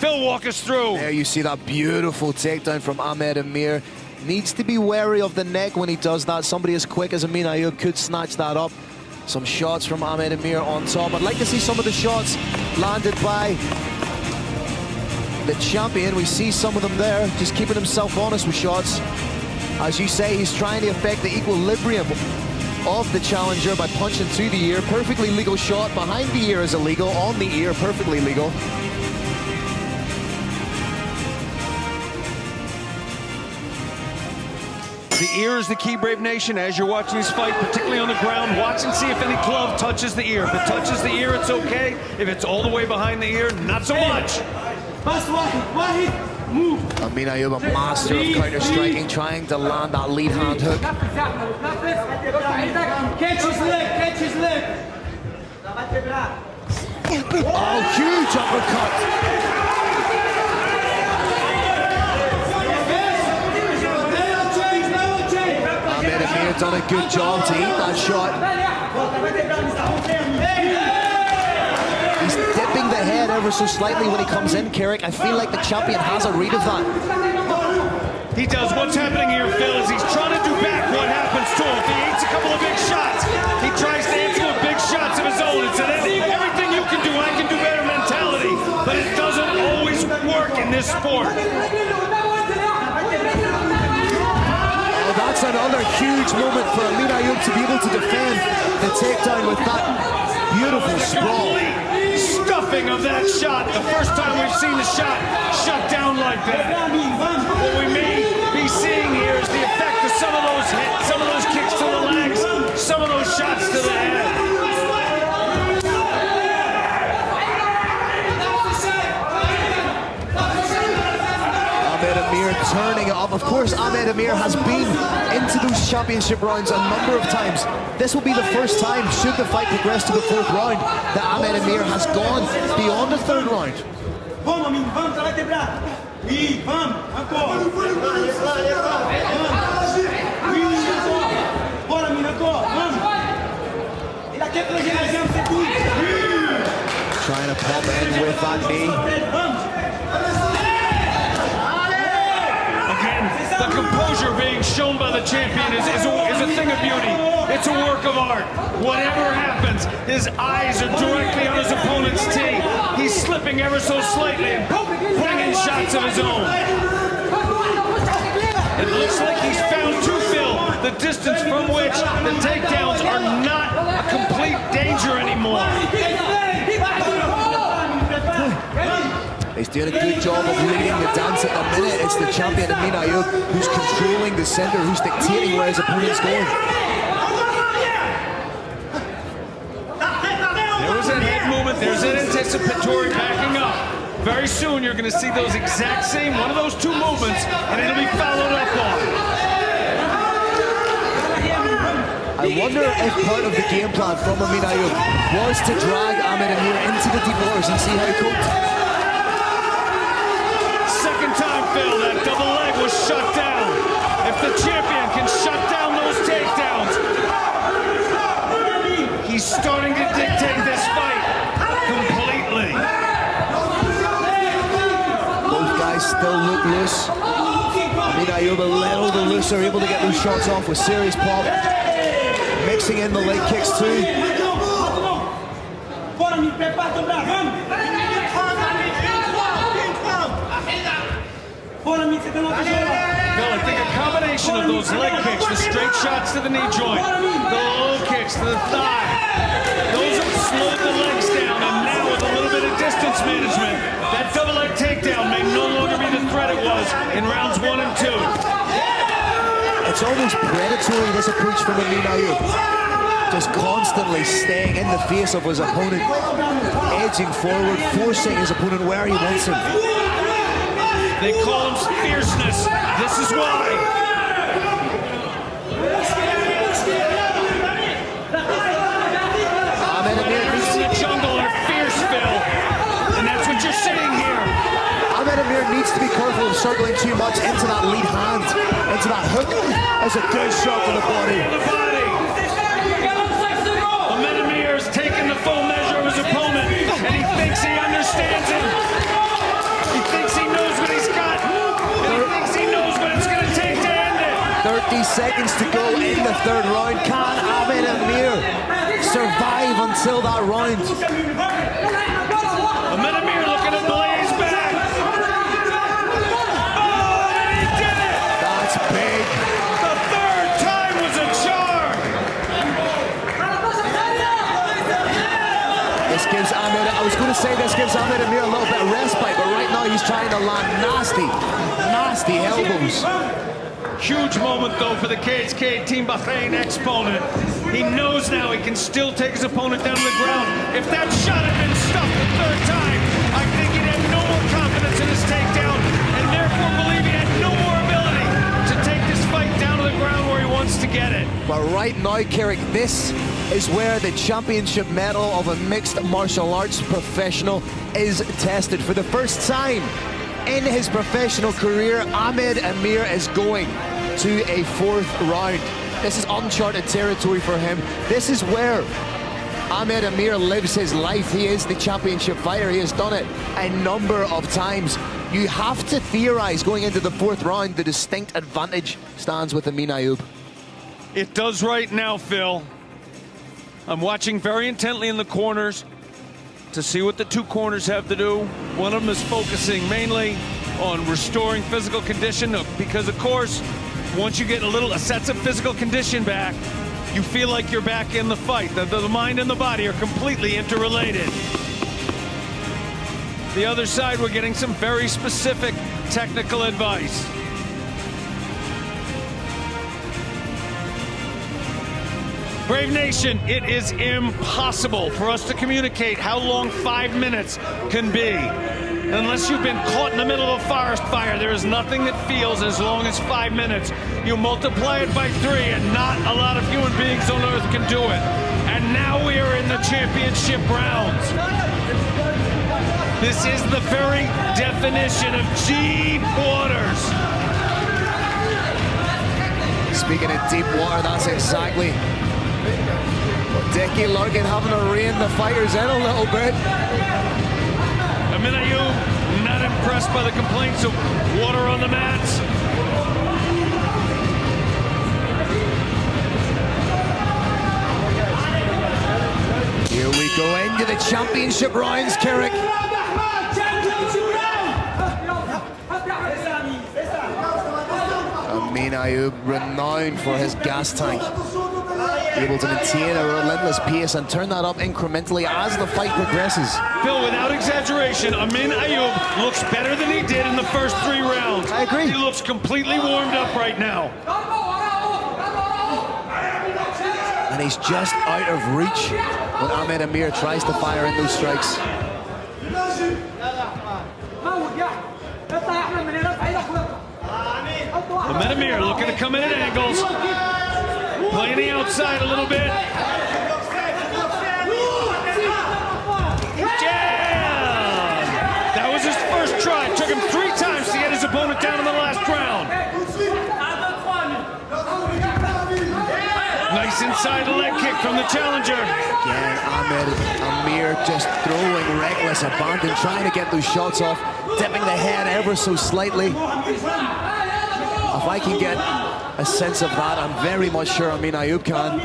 Phil, walk us through. There you see that beautiful takedown from Amir. Needs to be wary of the neck when he does that. Somebody as quick as Amin Ayoub could snatch that up. Some shots from Amir on top. I'd like to see some of the shots landed by the champion. We see some of them there, just keeping himself honest with shots. As you say, he's trying to affect the equilibrium of the challenger by punching to the ear. Perfectly legal shot. Behind the ear is illegal. On the ear, perfectly legal. The ear is the key, Brave Nation. As you're watching this fight, particularly on the ground, watch and see if any glove touches the ear. If it touches the ear, it's okay. If it's all the way behind the ear, not so much. Amin Ayoub, a master of counter-striking, trying to land that lead hand hook. Catch his leg. Oh, huge uppercut. Amir done a good job to eat that shot. He's dipping the head ever so slightly when he comes in, Carrick. I feel like the champion has a read of that. He does. What's happening here, Phil, is he's trying to do back what happens to him. If he eats a couple of big shots, he tries to answer with big shots of his own. It's an everything you can do, I can do better mentality. But it doesn't always work in this sport. That's another huge moment for Amin Ayoub to be able to defend the takedown with that beautiful sprawl. Stuffing of that shot. The first time we've seen the shot shut down like that. What we may be seeing here is the effect of some of those hits, some of those kicks to the legs, some of those shots to the head. Amir turning it up. Of course, Amir has been into those championship rounds a number of times. This will be the first time, should the fight progress to the fourth round, that Amir has gone beyond the third round. Trying to pop in with that knee. The composure being shown by the champion is a thing of beauty. It's a work of art. Whatever happens, his eyes are directly on his opponent's tee. He's slipping ever so slightly and putting in shots of his own. It looks like he's found to fill the distance from which the takedowns are not a complete danger anymore. He's doing a good job of leading the dance at the minute. It's the champion, Amin Ayoub, who's controlling the center, who's dictating where his opponent's going. There was that head movement. There's an anticipatory backing up. Very soon, you're going to see those exact same, one of those two movements, and it'll be followed up on. I wonder if part of the game plan from Amin Ayoub was to drag Amir into the deep waters and see how he coped. Second time, Phil, that double leg was shut down. If the champion can shut down those takedowns, he's starting to dictate this fight completely. Both guys still look loose. Amin Ayoub a little bit looser, able to get those shots off with serious pop. Mixing in the leg kicks too. Phil, I think a combination of those leg kicks, the straight shots to the knee joint, the low kicks to the thigh, those have slowed the legs down, and now with a little bit of distance management, that double leg takedown may no longer be the threat it was in rounds 1 and 2. It's almost predatory, this approach from Amin Ayoub. Just constantly staying in the face of his opponent, edging forward, forcing his opponent where he wants him. They call him fierceness. This is why. Amir needs the jungle are fierce, Phil, and that's what you're seeing here. Amir needs to be careful of circling too much into that lead hand, into that hook. It's a good shot to the body. Amir is taking the full measure of his opponent, and he thinks he understands him. He 30 seconds to go in the third round. Can Ahmed Amir survive until that round? Ahmed Amir looking to blaze back. Oh, and he did it! That's big. The third time was a charm. This gives Ahmed, I was going to say this gives Ahmed Amir a little bit of respite, but right now he's trying to land nasty elbows. Huge moment, though, for the KHK Team Bahrain exponent. He knows now he can still take his opponent down to the ground. If that shot had been stuffed the third time, I think he'd have no more confidence in his takedown, and therefore believe he had no more ability to take this fight down to the ground where he wants to get it. But right now, Carrick, this is where the championship medal of a mixed martial arts professional is tested. For the first time in his professional career, Ahmed Amir is going to a fourth round. This is uncharted territory for him. This is where Ahmed Amir lives his life. He is the championship fighter. He has done it a number of times. You have to theorize going into the fourth round, the distinct advantage stands with Amin Ayoub. It does right now, Phil. I'm watching very intently in the corners to see what the two corners have to do. One of them is focusing mainly on restoring physical condition, because of course, once you get a sense of physical condition back, you feel like you're back in the fight. The mind and the body are completely interrelated. The other side, we're getting some very specific technical advice. Brave Nation, it is impossible for us to communicate how long 5 minutes can be. Unless you've been caught in the middle of a forest fire, there is nothing that feels as long as 5 minutes. You multiply it by 3, and not a lot of human beings on earth can do it. And now we are in the championship rounds. This is the very definition of deep waters. Speaking of deep water, that's exactly what Dickie Larkin having to rein the fighters in a little bit. Amin Ayoub not impressed by the complaints of water on the mats. Here we go into the championship rounds, Carrick. Amin Ayoub, renowned for his gas tank, able to maintain a relentless pace and turn that up incrementally as the fight progresses. Phil, without exaggeration, Amin Ayoub looks better than he did in the first 3 rounds. I agree. He looks completely warmed up right now. And he's just out of reach when Ahmed Amir tries to fire in those strikes. Ahmed Amir looking to come in at angles. Playing the outside a little bit. Jam! That was his first try. It took him 3 times to get his opponent down in the last round. Nice inside leg kick from the challenger. Again, Ahmed Amir just throwing reckless abandon, trying to get those shots off, dipping the head ever so slightly. If I can get a sense of that, I'm very much sure Amin Ayoub can.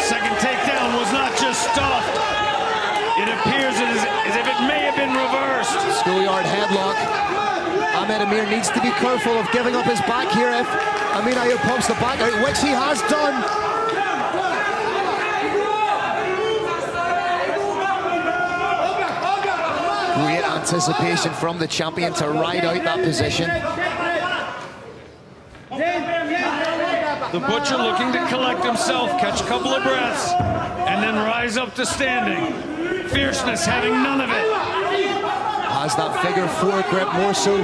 Second takedown was not just stopped. It appears as if it may have been reversed. Schoolyard headlock. Ahmed Amir needs to be careful of giving up his back here if Amin Ayoub pumps the back out, which he has done. Great anticipation from the champion to ride out that position. The Butcher looking to collect himself, catch a couple of breaths, and then rise up to standing. Fierceness having none of it. Has that figure 4 grip, more so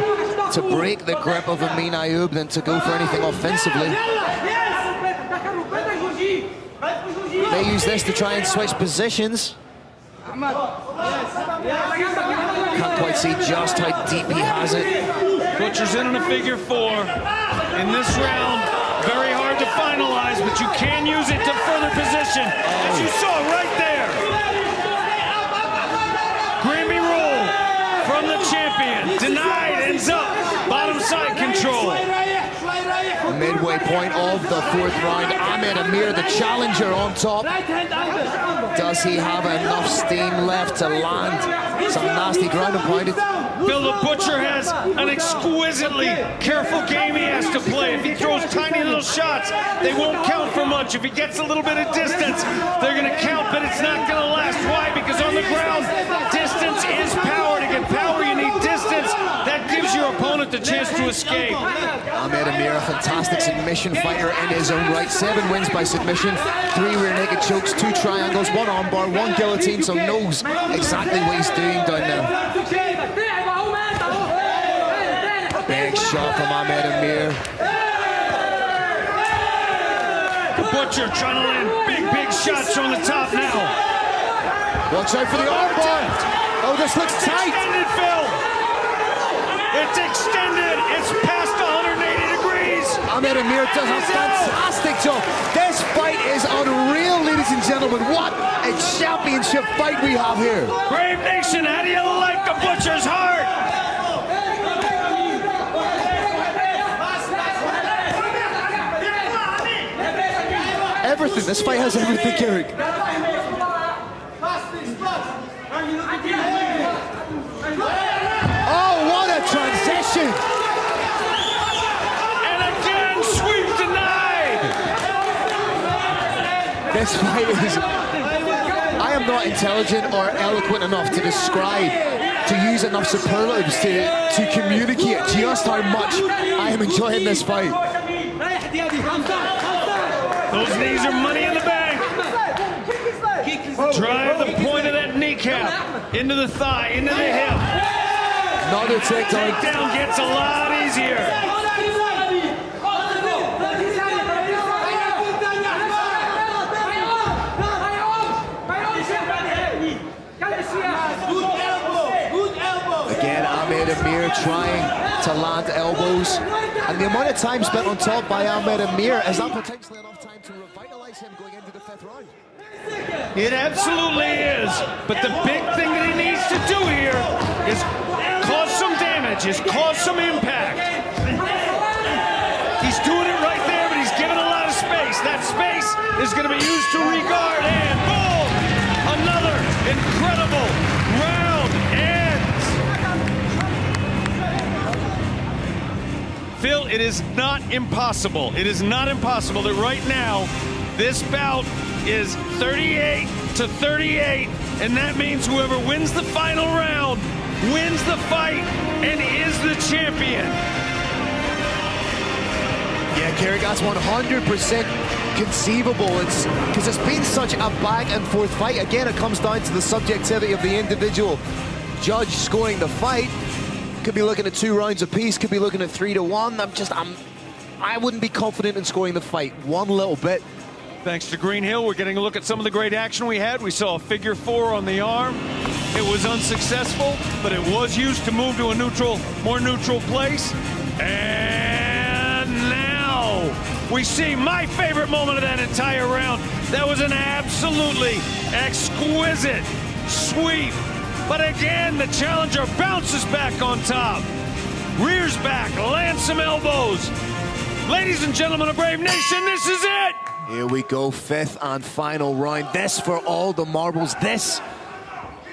to break the grip of Amin Ayoub than to go for anything offensively. They use this to try and switch positions. Can't quite see just how deep he has it. Butcher's in a figure 4. In this round, very hard to finalize, but you can use it to further position, as you saw right there. Grammy roll from the champion, denied hands up, bottom side control. Midway point of the fourth round, Amir, the challenger, on top. Does he have enough steam left to land some nasty ground and pounded? Phil, the Butcher has an exquisitely careful game he has to play. If he throws tiny little shots, they won't count for much. If he gets a little bit of distance, they're going to count, but it's not going to last. Why? Because on the ground, distance is power. To get power, you need distance. That gives your opponent the chance to escape. Amir, a fantastic submission fighter in his own right. 7 wins by submission, 3 rear naked chokes, 2 triangles, 1 armbar, 1 guillotine, so knows exactly what he's doing down there. Big shot from Amir. The Butcher trying to land big shots on the top now. Watch out for the armbar. Oh, this looks tight. Extended, Phil. It's extended. It's past 180 degrees. Amir does a fantastic job. This fight is unreal, ladies and gentlemen. What a championship fight we have here. Brave Nation, how do you like the Butcher's heart? Everything. This fight has everything, Eric. Oh, what a transition! And again, sweep denied. This fight is... I am not intelligent or eloquent enough to describe, to use enough superlatives to communicate just how much I am enjoying this fight. Those knees are money in the bank. Drive the point of that kneecap into the thigh, into the hip. Another takedown. Takedown gets a lot easier. Again, Amir trying to land elbows. And the amount of time spent on top by Amir, is that potentially enough time to revitalize him going into the 5th round? It absolutely is. But the big thing that he needs to do here is cause some damage, is cause some impact. He's doing it right there, but he's giving a lot of space. That space is going to be used to regard, and boom! Another incredible round ends. Phil, it is not impossible. It is not impossible that right now this bout is 38-38, and that means whoever wins the final round wins the fight and is the champion. Yeah, Kerry, that's 100% conceivable. It's because it's been such a back and forth fight. Again, it comes down to the subjectivity of the individual judge scoring the fight. Could be looking at 2 rounds apiece, could be looking at 3-1. I wouldn't be confident in scoring the fight one little bit. Thanks to Green Hill, we're getting a look at some of the great action we had. We saw a figure 4 on the arm. It was unsuccessful, but it was used to move to a more neutral place. And now we see my favorite moment of that entire round. That was an absolutely exquisite sweep. But again, the challenger bounces back on top, rears back, lands some elbows. Ladies and gentlemen of Brave Nation, this is it. Here we go, 5th and final round. This for all the marbles. This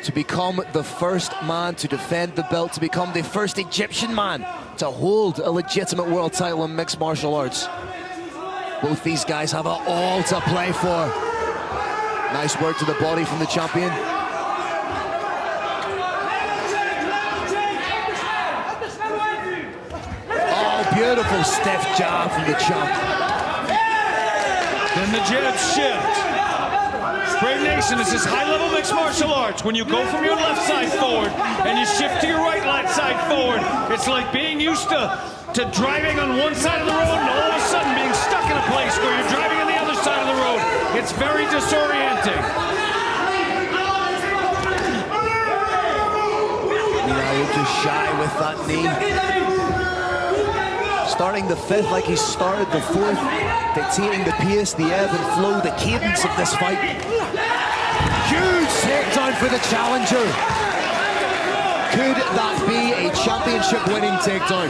to become the first man to defend the belt, to become the first Egyptian man to hold a legitimate world title in mixed martial arts. Both these guys have it all to play for. Nice work to the body from the champion. Oh, beautiful stiff jab from the champ. Then the jab shift. Brave Nation, this is high-level mixed martial arts. When you go from your left side forward and you shift to your right side forward, it's like being used to driving on one side of the road and all of a sudden being stuck in a place where you're driving on the other side of the road. It's very disorienting. Eyob just shy with that knee. Starting the 5th like he started the 4th, dictating the pace, the ebb and flow, the cadence of this fight. Huge takedown for the challenger. Could that be a champion championship-winning takedown.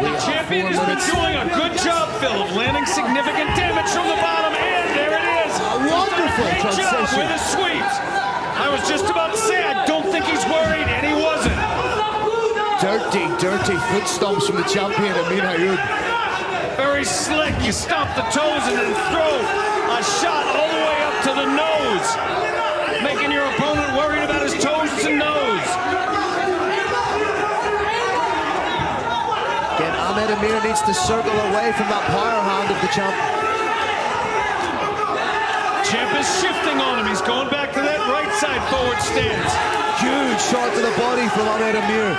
The champion has been doing a good job, Phil, of landing significant damage from the bottom, and there it is. A wonderful Great job with a sweep. I was just about to say, I don't think he's worried, and he wasn't. Dirty, dirty foot stomps from the champion, Amin Ayoub. Very slick. You stomp the toes and then throw a shot all the way up to the nose, making your opponent worried about his toes and nose. Again, Amir needs to circle away from that power hand of the champ. Champ is shifting on him. He's going back to that right side forward stance. Huge shot to the body from Amir.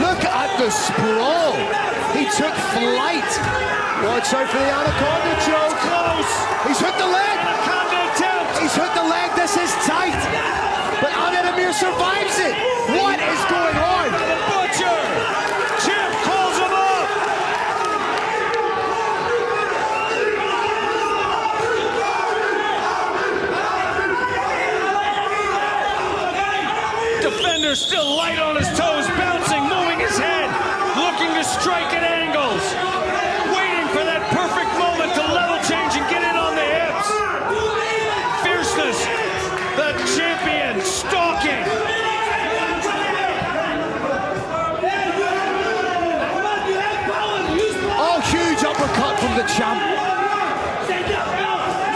Look at the sprawl. He took flight. Watch out for the anaconda choke. Close. He's hit the leg. Anaconda attempt. He's hit the leg. This is tight. But Amir survives it. What is going on? The butcher. Champ calls him up. Defender still light on his toes, bouncing, moving his head, looking to strike at angles, waiting for that perfect moment to level change and get in on the hips. Fierceness, the champion stalking. Oh, huge uppercut from the champ.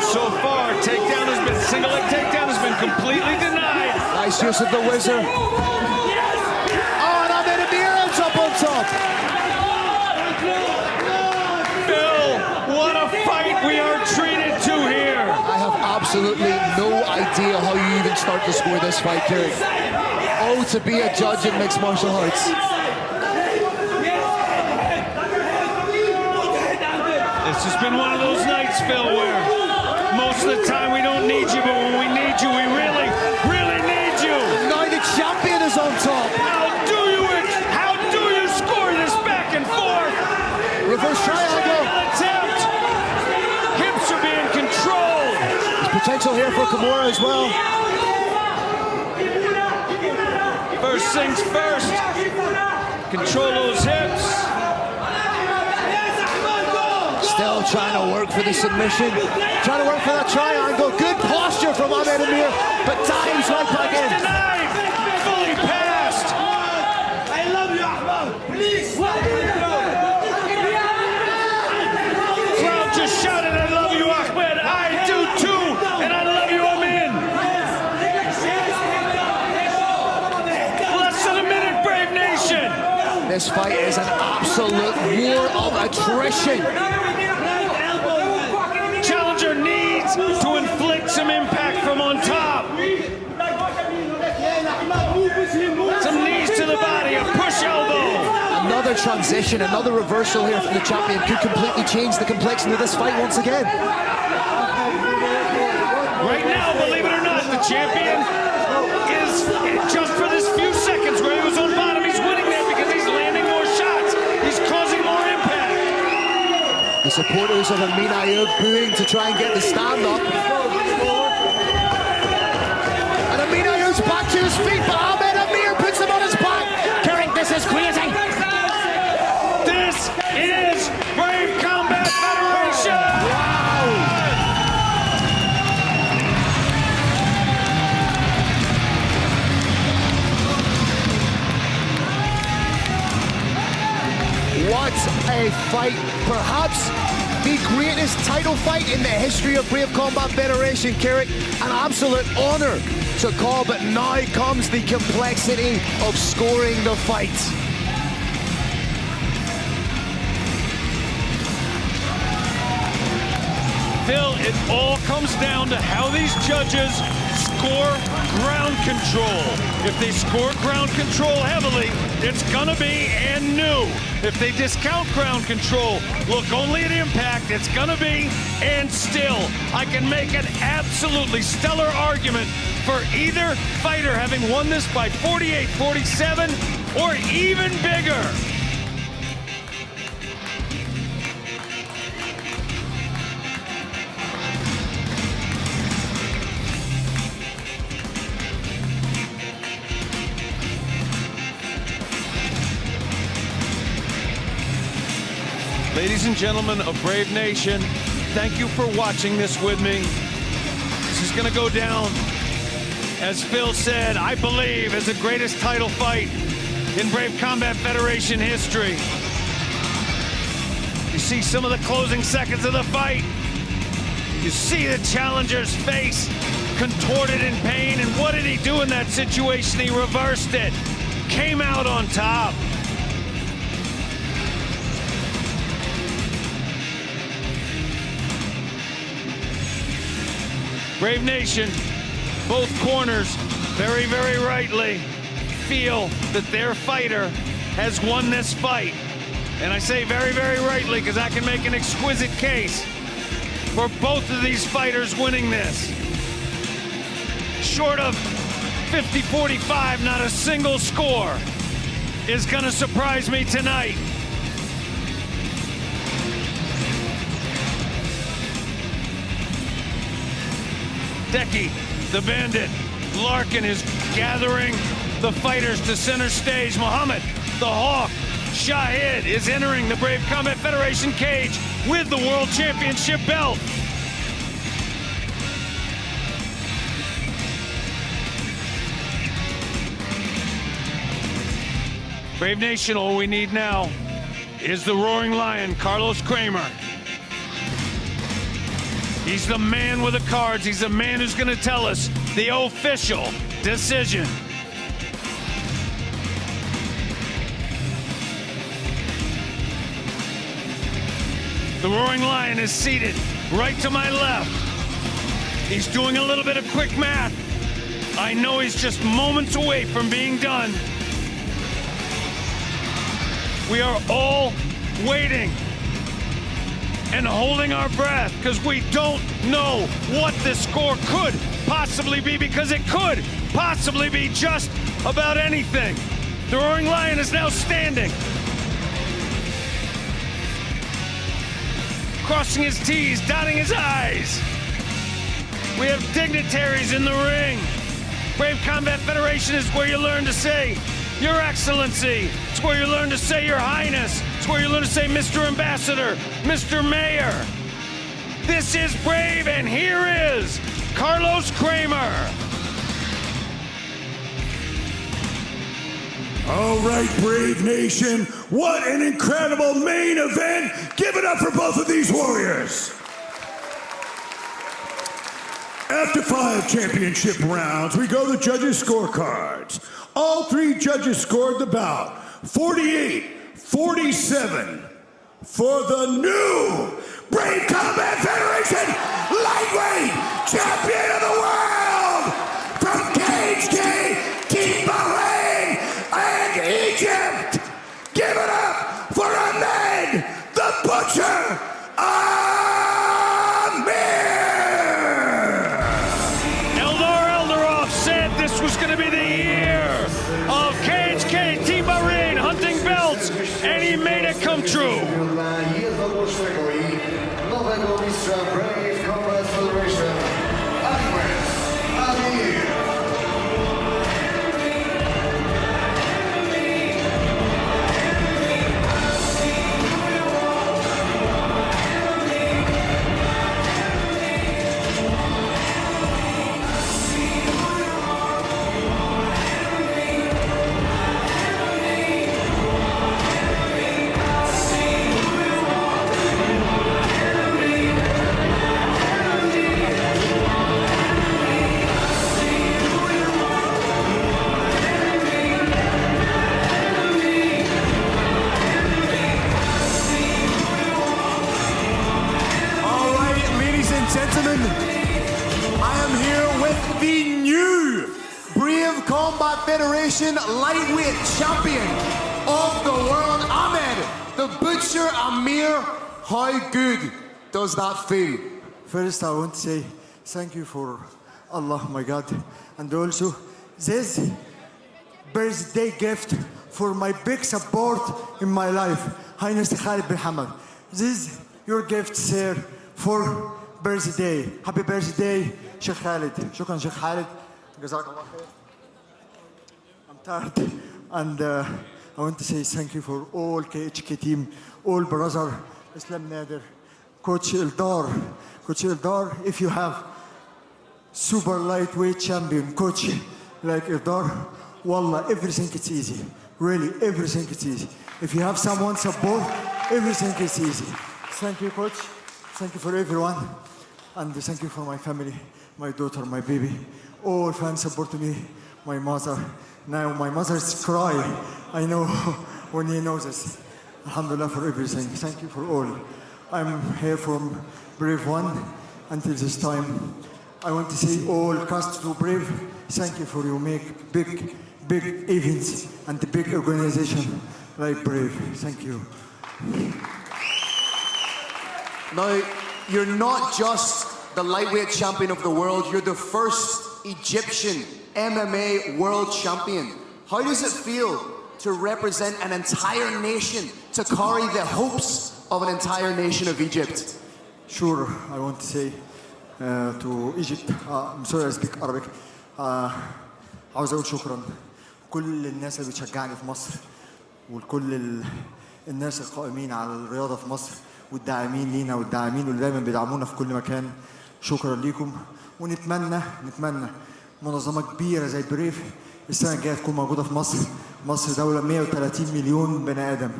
So far, takedown has been, single leg takedown has been completely denied. Nice use of the whizzer. Oh, and Amir ends up on top. Bill, what a fight we are treated to here. I have absolutely no idea how you even start to score this fight, Kerry. Oh, to be a judge in mixed martial arts. This has been one of those nights, Phil, where most of the time we don't need you, but when we need you, we really, really need you. Now the champion is on top. How do you score this back and forth? Reverse triangle. Attempt. Hips are being controlled. There's potential here for Kimura as well. First things first. Control those hips. Still trying to work for the submission. Trying to work for that triangle. Good posture from Amir, but dives right back in. Denied. Fully passed. I love you, Ahmad. Please. Crowd just shouted, I love you, Ahmed. I do too. And I love you, Amin. Less than a minute, Brave Nation. This fight is an absolute war of attrition. Challenger needs to inflict some impact from on top. Some knees to the body, a push elbow. Another transition, another reversal here from the champion could completely change the complexion of this fight once again. Right now, believe it or not, the champion is, just for this few seconds where he was on bottom, he's winning that because he's landing more shots. He's causing more impact. The supporters of Amin Ayoub booing to try and get the stand up. And Amin Ayoub's back to his feet, but Amir puts him on his back. Kerry, this is crazy. This is Brave Combat Federation. Wow. What a fight. Perhaps the greatest title fight in the history of Brave Combat Federation, Carrick. An absolute honor to call, but now comes the complexity of scoring the fight. Phil, it all comes down to how these judges score ground control. If they score ground control heavily, it's gonna be and new. If they discount ground control, look only at impact, it's gonna be and still. I can make an absolutely stellar argument for either fighter having won this by 48-47 or even bigger. Ladies and gentlemen of Brave Nation, thank you for watching this with me. This is going to go down, as Phil said, I believe, as the greatest title fight in Brave Combat Federation history. You see some of the closing seconds of the fight. You see the challenger's face contorted in pain, and what did he do in that situation? He reversed it, came out on top. Brave Nation, both corners, very, very rightly, feel that their fighter has won this fight. And I say very, very rightly because I can make an exquisite case for both of these fighters winning this. Short of 50-45, not a single score is gonna surprise me tonight. Decky, the Bandit, Larkin is gathering the fighters to center stage. Muhammad, the Hawk, Shahid is entering the Brave Combat Federation cage with the World Championship belt. Brave Nation, all we need now is the Roaring Lion, Carlos Kramer. He's the man with the cards. He's the man who's going to tell us the official decision. The Roaring Lion is seated right to my left. He's doing a little bit of quick math. I know he's just moments away from being done. We are all waiting and holding our breath because we don't know what the score could possibly be, because it could possibly be just about anything. The Roaring Lion is now standing, crossing his T's, dotting his I's. We have dignitaries in the ring. Brave Combat Federation is where you learn to say, Your Excellency. It's where you learn to say, Your Highness. It's where you learn to say, Mr. Ambassador, Mr. Mayor. This is Brave, and here is Carlos Kramer. All right, Brave Nation, what an incredible main event. Give it up for both of these warriors. After 5 championship rounds, we go to judges' scorecards. All 3 judges scored the bout 48-47 for the new Brave Combat Federation Lightweight Champion of the World from Cage K, Team Bahrain and Egypt. Give it up for Ahmed the Butcher Amir. Eldaroff said this was going to be the year of Cage K, Team Bahrain hunting belts, and he made it come true. Nowego mistrza Brave Combat Federation, Ahmed, Amir. Gentlemen, I am here with the new Brave Combat Federation Lightweight Champion of the World, Ahmed the Butcher Amir. How good does that feel? First, I want to say thank you for Allah, my God, and also this birthday gift for my big support in my life, Highness Khalid bin Hamad. This is your gift, sir, for birthday. Happy birthday, Sheikh Khalid. Shukran, Sheikh Khalid. Jazakallah khair. I'm tired, and I want to say thank you for all KHK team, all brother Islam Nader, Coach Eldar. Coach Eldar, if you have super lightweight champion, coach like Eldar, wallah, everything is easy. Really, everything is easy. If you have someone support, everything is easy. Thank you, coach. Thank you for everyone. And thank you for my family, my daughter, my baby. All fans support me, my mother. Now my mother's cry. I know when he knows this. Alhamdulillah for everything. Thank you for all. I'm here from Brave One until this time. I want to say all cast to Brave, thank you for you make big events and the big organization like Brave. Thank you. Now, you're not just the lightweight champion of the world, you're the first Egyptian MMA world champion. How does it feel to represent an entire nation, to carry the hopes of an entire nation of Egypt? Sure, I want to say to Egypt, I'm sorry I speak Arabic. عاوز أقول شكرا كل الناس اللي بتشجعني في مصر وكل الناس القائمين على الرياضة في مصر والداعمين لينا والداعمين واللي دايما بيدعمونا في كل مكان. شكرا ليكم ونتمنى منظمة كبيرة زي بريف السنة الجاية تكون موجودة في مصر. مصر دولة 130 مليون بني آدم،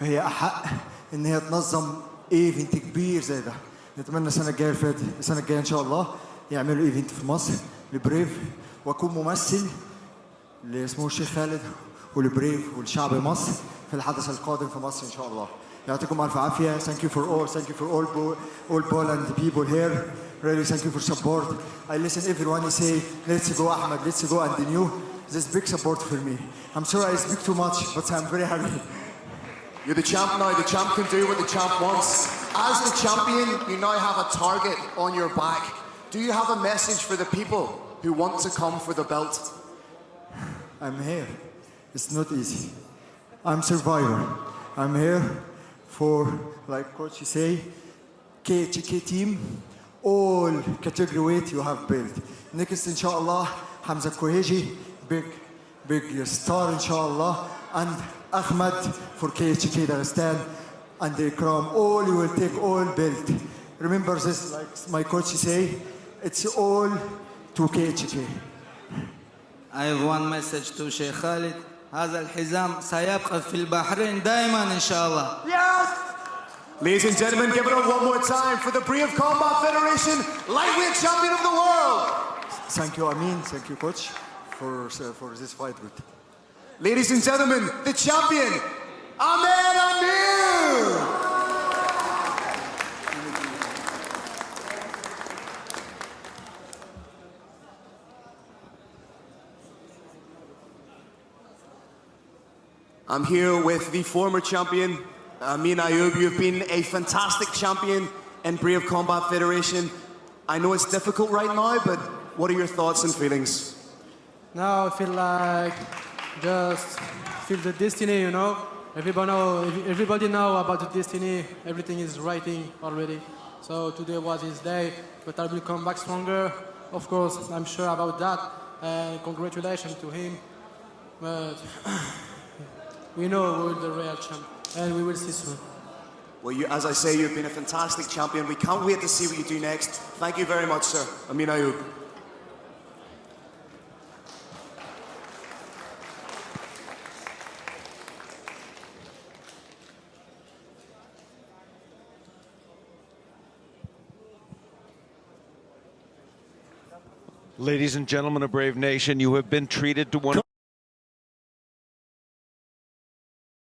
فهي أحق إن هي تنظم ايفنت كبير زي ده. نتمنى السنة الجاية إن شاء الله يعملوا ايفنت في مصر لبريف وأكون ممثل اللي اسمه الشيخ خالد ولبريف والشعب مصر في الحدث القادم في مصر إن شاء الله. يعطيكم ألف عافية. Thank you for all Poland people here. Really, thank you for support. I listen everyone say, let's go Ahmad, let's go, and they knew this big support for me. I'm sorry I speak too much, but I'm very happy. You're the champ now. The champ can do what the champ wants. As the champion, you now have a target on your back. Do you have a message for the people who want to come for the belt? I'm here. It's not easy. I'm survivor. I'm here for, like coach say, KHK team. All category weight you have built. Next, inshallah, Hamza Koheji, big star, inshallah, and Ahmad for KHK Dagestan, and Ikram. All you will take all built. Remember this, like my coach say, it's all to KHK. I have one message to Sheikh Khalid. هذا الحزام سيبقى في البحرين دائما إن شاء الله. Yes! Ladies and gentlemen, give it up one more time for the Brave Combat Federation lightweight champion of the world. Thank you, Amin. Thank you, coach, for this fight. Ladies and gentlemen, the champion, Amir. I'm here with the former champion, Amin Ayoub. You've been a fantastic champion in Brave Combat Federation. I know it's difficult right now, but what are your thoughts and feelings? Now I feel like just feel the destiny, you know. Everybody know about the destiny. Everything is writing already. So today was his day, but I will come back stronger. Of course, I'm sure about that. And congratulations to him. But we know we're the real champ, and we will see soon. Well, as I say, you've been a fantastic champion. We can't wait to see what you do next. Thank you very much, sir. Amin Ayoub. Ladies and gentlemen of Brave Nation, you have been treated to one